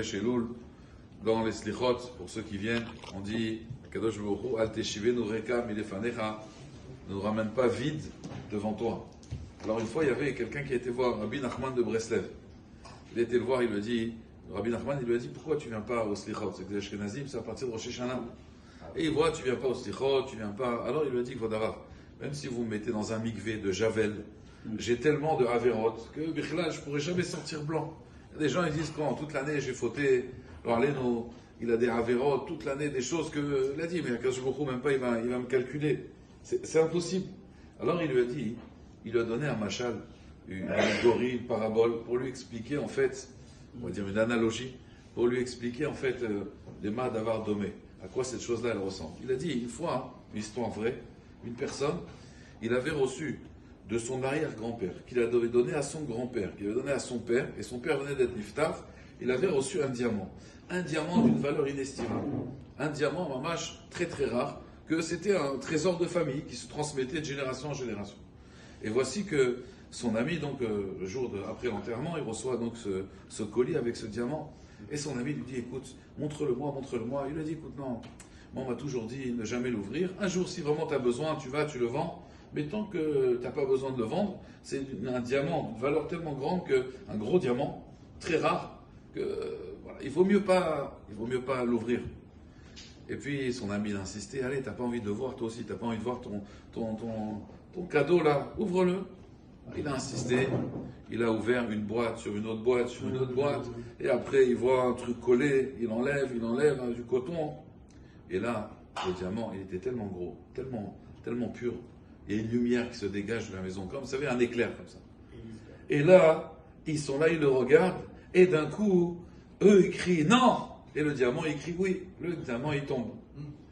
Chez Loul, dans les slichot, pour ceux qui viennent, on dit Kadosh Baruch Hu, Al teshivenu reka milefanecha, ne nous ramène pas vide devant toi. Alors une fois, il y avait quelqu'un qui a été voir Rabbi Nachman de Breslev. Il a été le voir, il lui a dit, Rabbi Nachman, il lui a dit, pourquoi tu ne viens pas au slichot? C'est que les Ashkenazim, c'est à partir de Rosh Hashanah. Et il voit, tu ne viens pas au slichot, tu ne viens pas. Alors il lui a dit, Kvodarav, même si vous me mettez dans un mikvé de Javel, j'ai tellement de Averot que Bichlal, je ne pourrai jamais sortir blanc. Des gens ils disent quand toute l'année j'ai fauté, alors Léno, il a des Averot toute l'année, des choses que il a dit, mais Akadosh Baruch Hu, même pas il va me calculer. C'est impossible. Alors il lui a dit, il lui a donné un machal, une allégorie, une parabole, pour lui expliquer en fait, on va dire une analogie, pour lui expliquer en fait les mains d'avoir domé. À quoi cette chose-là elle ressemble. Il a dit une fois, une histoire vraie, une personne, il avait reçu de son arrière-grand-père, qu'il avait donné à son grand-père, qu'il avait donné à son père, et son père venait d'être niftar, il avait reçu un diamant d'une valeur inestimable, un diamant, mamash, très très rare, que c'était un trésor de famille qui se transmettait de génération en génération. Et voici que son ami, donc, le jour après l'enterrement, il reçoit donc ce colis avec ce diamant, et son ami lui dit, écoute, montre-le-moi, montre-le-moi. Il lui dit, écoute, non, moi on m'a toujours dit ne jamais l'ouvrir, un jour si vraiment tu as besoin, tu le vends. Mais tant que tu n'as pas besoin de le vendre, c'est un diamant de valeur tellement grande qu'un gros diamant, très rare, que voilà, il vaut mieux pas l'ouvrir. Et puis son ami a insisté, allez, t'as pas envie de le voir toi aussi, t'as pas envie de voir ton cadeau là, ouvre-le. Il a insisté, il a ouvert une boîte sur une autre boîte, sur une autre boîte, et après il voit un truc collé, il enlève du coton. Et là, le diamant, il était tellement gros, tellement pur. Il y a une lumière qui se dégage de la maison, comme vous savez, un éclair comme ça. Et là, ils sont là, ils le regardent, et d'un coup, eux, ils crient non! Et le diamant, il crie oui. Le diamant, il tombe.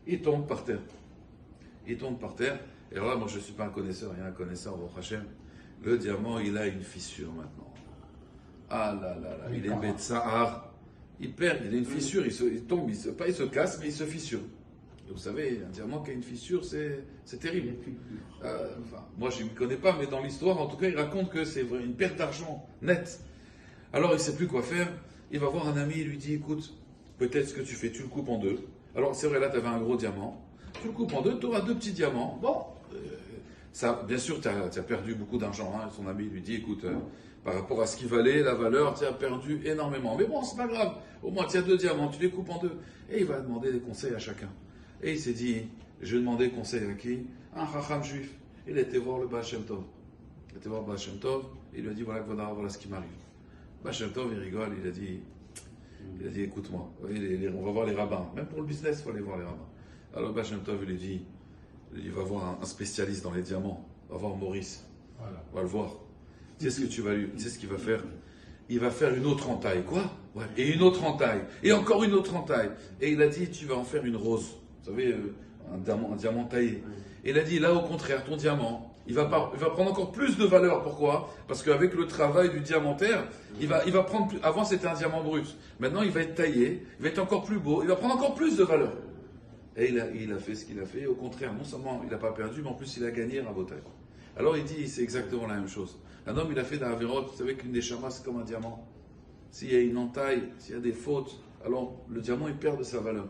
Il tombe par terre. Il tombe par terre. Et alors là, moi, je ne suis pas un connaisseur, il y a un connaisseur, Baruch Hashem. Le diamant, il a une fissure maintenant. Ah là là là, il est Betsahar. Il perd, il a une fissure, il tombe, il se casse, mais il se fissure. Et vous savez, un diamant qui a une fissure, c'est terrible. Moi, je ne m'y connais pas, mais dans l'histoire, en tout cas, il raconte que c'est une perte d'argent nette. Alors, il ne sait plus quoi faire. Il va voir un ami, il lui dit, écoute, peut-être ce que tu fais, tu le coupes en deux. Alors, c'est vrai, là, tu avais un gros diamant. Tu le coupes en deux, tu auras deux petits diamants. Bon, ça, bien sûr, tu as perdu beaucoup d'argent. Hein. Son ami lui dit, écoute, par rapport à ce qui valait, la valeur, tu as perdu énormément. Mais bon, c'est pas grave. Au moins, tu as deux diamants, tu les coupes en deux. Et il va demander des conseils à chacun. Et il s'est dit, je vais demander conseil à qui? Un chacham juif. Il a été voir le Baal Shem Tov. Il a été voir le Baal Shem Tov, et il lui a dit, voilà ce qui m'arrive. Baal Shem Tov, il rigole, il a dit, écoute-moi, on va voir les rabbins. Même pour le business, il faut aller voir les rabbins. Alors Baal Shem Tov, il lui dit, il va voir un spécialiste dans les diamants. On va voir Maurice. Voilà. On va le voir. Tu sais ce qu'il va faire? Il va faire une autre entaille. Quoi? Ouais. Et une autre entaille. Et encore une autre entaille. Et il a dit, tu vas en faire une rose. Vous savez, un diamant taillé. Et il a dit, là au contraire, ton diamant, il va prendre encore plus de valeur. Pourquoi? Parce qu'avec le travail du diamantaire, il va prendre plus. Avant c'était un diamant brut. Maintenant il va être taillé, il va être encore plus beau, il va prendre encore plus de valeur. Et il a fait ce qu'il a fait. Et au contraire, non seulement il n'a pas perdu, mais en plus il a gagné un Rabotai. Alors il dit, c'est exactement la même chose. Un homme, il a fait d'un Averot, vous savez qu'une des chamas, c'est comme un diamant. S'il y a une entaille, s'il y a des fautes, alors le diamant, il perd de sa valeur.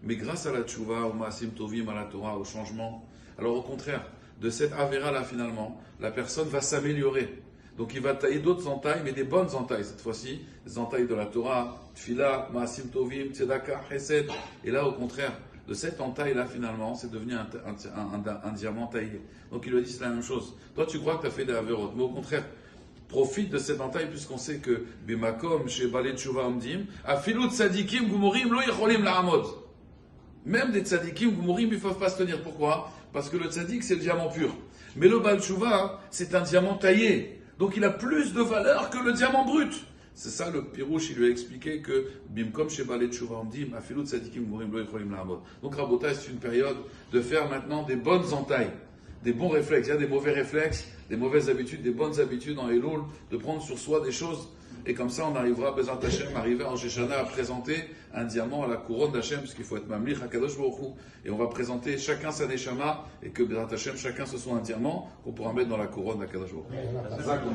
Mais grâce à la tchouva, au maasim tovim, à la Torah, au changement, alors au contraire, de cette Avera-là, finalement, la personne va s'améliorer. Donc il va tailler d'autres entailles, mais des bonnes entailles cette fois-ci, des entailles de la Torah, tfila, maasim tovim, tzedaka, chesed. Et là, au contraire, de cette entaille-là, finalement, c'est devenu un diamant taillé. Donc il lui a dit, c'est la même chose. Toi, tu crois que tu as fait des Averot, mais au contraire, profite de cette entaille, puisqu'on sait que Bimakom, chez Balei Tshuva Omdim, Afilut Tzadikim, Gumorim, Lo Yicholim La'amod. Même des Tzadikim, Gumorim, ils ne peuvent pas se tenir. Pourquoi? Parce que le Tzadik, c'est le diamant pur. Mais le Baal Tshuva, c'est un diamant taillé. Donc il a plus de valeur que le diamant brut. C'est ça le Pirouche, il lui a expliqué que Bimkom chez Balei Tshuva Omdim, Afilut Tzadikim, Gumorim, Lo Yicholim La'amod. Donc Rabotai, c'est une période de faire maintenant des bonnes entailles. Des bons réflexes, il y a des mauvais réflexes, des mauvaises habitudes, des bonnes habitudes dans Elul, de prendre sur soi des choses. Et comme ça, on arrivera, Bezat Hashem, arriver en Rosh Hashanah à présenter un diamant à la couronne d'Hashem, parce qu'il faut être Mamlich, Hakadosh Baruch Hu. Et on va présenter chacun sa Neshama, et que Bezat Hashem, chacun ce soit un diamant qu'on pourra mettre dans la couronne d'Hakadosh Baruch Hu.